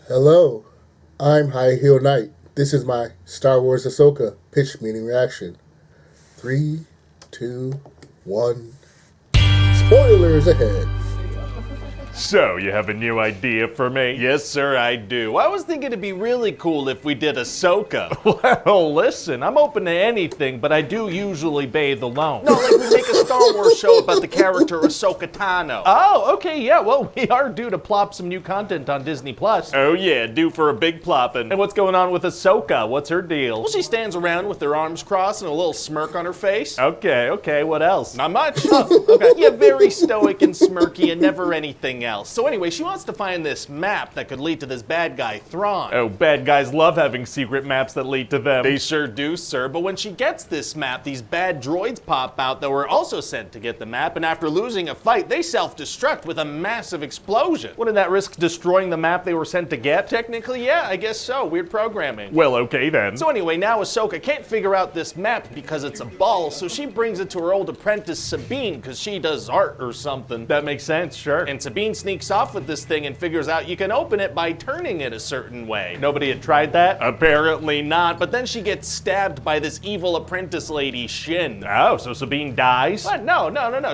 Hello, I'm High Heel Knight. This is my Star Wars AHSOKA pitch meeting reaction. 3, 2, 1. Spoilers ahead. So, you have a new idea for me? Yes, sir, I do. I was thinking it'd be really cool if we did AHSOKA. Well, listen, I'm open to anything, but I do usually bathe alone. No, like we make a Star Wars show about the character Ahsoka Tano. Oh, okay, yeah, well, we are due to plop some new content on Disney+. Plus. Oh yeah, due for a big ploppin'. And what's going on with Ahsoka? What's her deal? Well, she stands around with her arms crossed and a little smirk on her face. Okay, what else? Not much. Oh, okay. Yeah, very stoic and smirky and never anything else. So anyway, she wants to find this map that could lead to this bad guy, Thrawn. Oh, bad guys love having secret maps that lead to them. They sure do, sir. But when she gets this map, these bad droids pop out that were also sent to get the map, and after losing a fight, they self-destruct with a massive explosion. Wouldn't that risk destroying the map they were sent to get? Technically, yeah, I guess so. Weird programming. Well, okay then. So anyway, now Ahsoka can't figure out this map because it's a ball, so she brings it to her old apprentice Sabine because she does art or something. That makes sense, sure. And Sabine sneaks off with this thing and figures out you can open it by turning it a certain way. Nobody had tried that? Apparently not, but then she gets stabbed by this evil apprentice lady, Shin. Oh, so Sabine dies? What? No.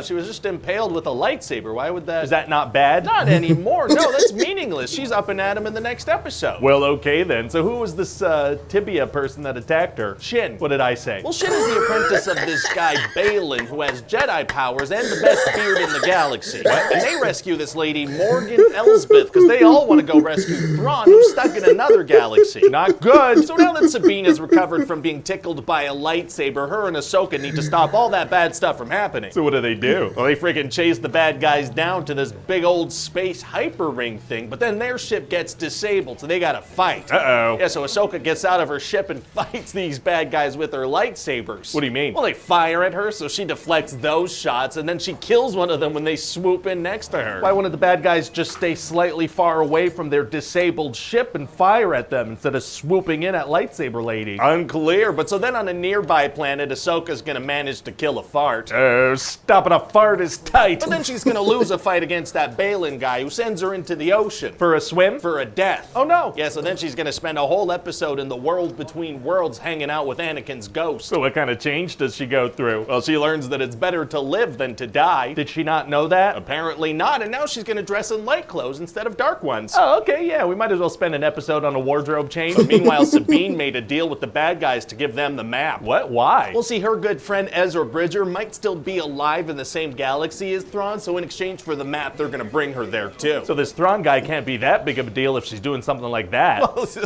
She was just impaled with a lightsaber. Why would that? Is that not bad? Not anymore. No, that's meaningless. She's up and at him in the next episode. Well, okay then. So who was this tibia person that attacked her? Shin. What did I say? Well, Shin is the apprentice of this guy, Balin, who has Jedi powers and the best beard in the galaxy. What? And they rescue this lady, Morgan Elsbeth, because they all want to go rescue Thrawn, who's stuck in another galaxy. Not good. So now that Sabine has recovered from being tickled by a lightsaber, her and Ahsoka need to stop all that bad stuff from happening. So what do? Well, they freaking chase the bad guys down to this big old space hyper ring thing, but then their ship gets disabled, so they gotta fight. Uh-oh. Yeah, so Ahsoka gets out of her ship and fights these bad guys with her lightsabers. What do you mean? Well, they fire at her, so she deflects those shots, and then she kills one of them when they swoop in next to her. Why wouldn't the bad guys just stay slightly far away from their disabled ship and fire at them instead of swooping in at lightsaber lady? Unclear, but so then on a nearby planet, Ahsoka's gonna manage to kill a fart. Oh, stopping a fart is tight. But then she's gonna lose a fight against that Balin guy who sends her into the ocean. For a swim? For a death. Oh no. Yeah, so then she's gonna spend a whole episode in the world between worlds hanging out with Anakin's ghost. So what kind of change does she go through? Well, she learns that it's better to live than to die. Did she not know that? Apparently not, and now she's gonna dress in light clothes instead of dark ones. Oh, okay, yeah, we might as well spend an episode on a wardrobe change. Meanwhile, Sabine made a deal with the bad guys to give them the map. What? Why? Well, see, her good friend Ezra Bridger might still be alive in the same galaxy as Thrawn, so in exchange for the map, they're gonna bring her there too. So this Thrawn guy can't be that big of a deal if she's doing something like that.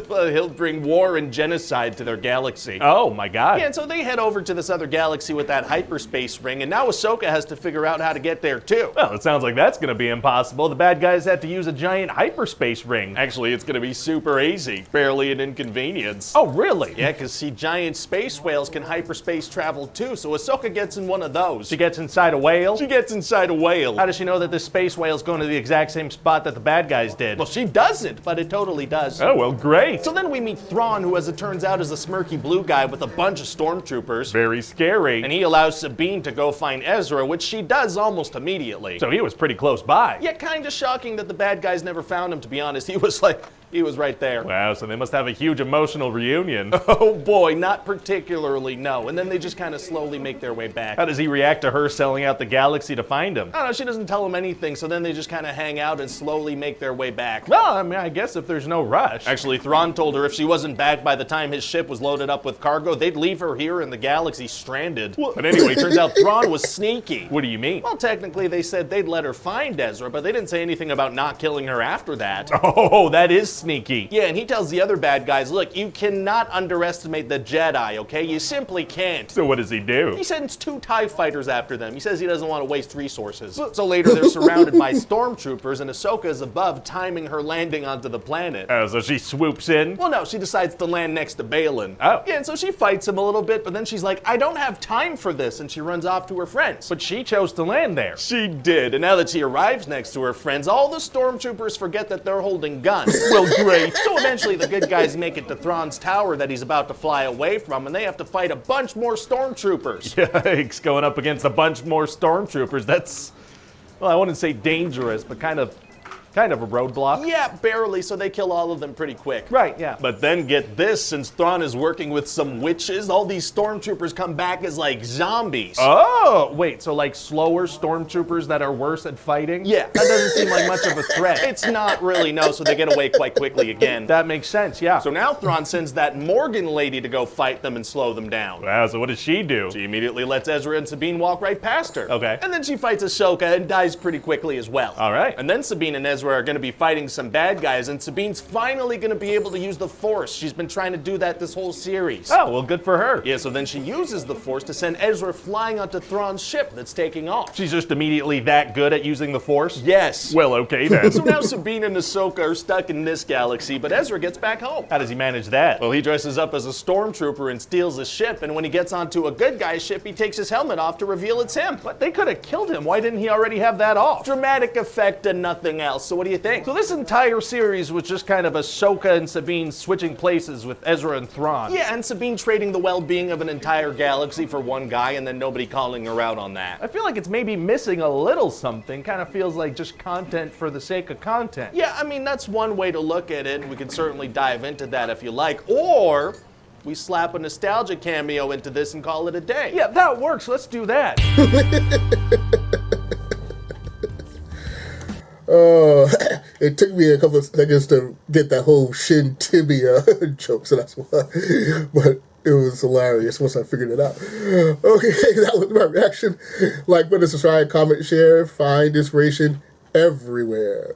Well, he'll bring war and genocide to their galaxy. Oh my god. Yeah, and so they head over to this other galaxy with that hyperspace ring, and now Ahsoka has to figure out how to get there too. Well, it sounds like that's gonna be impossible. The bad guys had to use a giant hyperspace ring. Actually, it's gonna be super easy. Barely an inconvenience. Oh, really? Yeah, because see, giant space whales can hyperspace travel too, so Ahsoka gets in one of those. She gets inside a whale? She gets inside a whale. How does she know that this space whale's going to the exact same spot that the bad guys did? Well, she doesn't, but it totally does. Oh, well, great. So then we meet Thrawn, who as it turns out is a smirky blue guy with a bunch of stormtroopers. Very scary. And he allows Sabine to go find Ezra, which she does almost immediately. So he was pretty close by. Yeah, kinda shocking that the bad guys never found him, to be honest. He was right there. Wow, so they must have a huge emotional reunion. Oh boy, not particularly, no. And then they just kind of slowly make their way back. How does he react to her selling out the galaxy to find him? I don't know, she doesn't tell him anything, so then they just kind of hang out and slowly make their way back. Well, I mean, I guess if there's no rush. Actually, Thrawn told her if she wasn't back by the time his ship was loaded up with cargo, they'd leave her here in the galaxy stranded. Well, but anyway, turns out Thrawn was sneaky. What do you mean? Well, technically they said they'd let her find Ezra, but they didn't say anything about not killing her after that. Oh, that is sneaky. Yeah, and he tells the other bad guys, look, you cannot underestimate the Jedi, okay? You simply can't. So what does he do? He sends 2 TIE fighters after them. He says he doesn't want to waste resources. So later they're surrounded by stormtroopers, and Ahsoka is above, timing her landing onto the planet. Oh, so she swoops in? Well, no, she decides to land next to Balin. Oh. Yeah, and so she fights him a little bit, but then she's like, I don't have time for this, and she runs off to her friends. But she chose to land there. She did, and now that she arrives next to her friends, all the stormtroopers forget that they're holding guns. Well, great. So eventually the good guys make it to Thrawn's tower that he's about to fly away from, and they have to fight a bunch more stormtroopers. Yikes, going up against a bunch more stormtroopers. That's, well, I wouldn't say dangerous, but kind of Kind of a roadblock. Yeah, barely, so they kill all of them pretty quick. Right, yeah. But then get this, since Thrawn is working with some witches, all these stormtroopers come back as like zombies. Oh, wait, so like slower stormtroopers that are worse at fighting? Yeah. That doesn't seem like much of a threat. It's not really, no, so they get away quite quickly again. That makes sense, yeah. So now Thrawn sends that Morgan lady to go fight them and slow them down. Wow, so what does she do? She immediately lets Ezra and Sabine walk right past her. Okay. And then she fights Ahsoka and dies pretty quickly as well. All right. And then Sabine and Ezra are going to be fighting some bad guys, and Sabine's finally going to be able to use the Force. She's been trying to do that this whole series. Oh, well, good for her. Yeah, so then she uses the Force to send Ezra flying onto Thrawn's ship that's taking off. She's just immediately that good at using the Force? Yes. Well, okay then. So now Sabine and Ahsoka are stuck in this galaxy, but Ezra gets back home. How does he manage that? Well, he dresses up as a stormtrooper and steals a ship, and when he gets onto a good guy's ship, he takes his helmet off to reveal it's him. But they could have killed him. Why didn't he already have that off? Dramatic effect and nothing else. So what do you think? So this entire series was just kind of Ahsoka and Sabine switching places with Ezra and Thrawn. Yeah, and Sabine trading the well-being of an entire galaxy for one guy and then nobody calling her out on that. I feel like it's maybe missing a little something. Kind of feels like just content for the sake of content. Yeah, I mean, that's one way to look at it, and we can certainly dive into that if you like. Or we slap a nostalgia cameo into this and call it a day. Yeah, that works. Let's do that. It took me a couple of seconds to get that whole shin tibia joke, so that's why. But it was hilarious once I figured it out. Okay, that was my reaction. Like, subscribe, comment, share, find inspiration everywhere.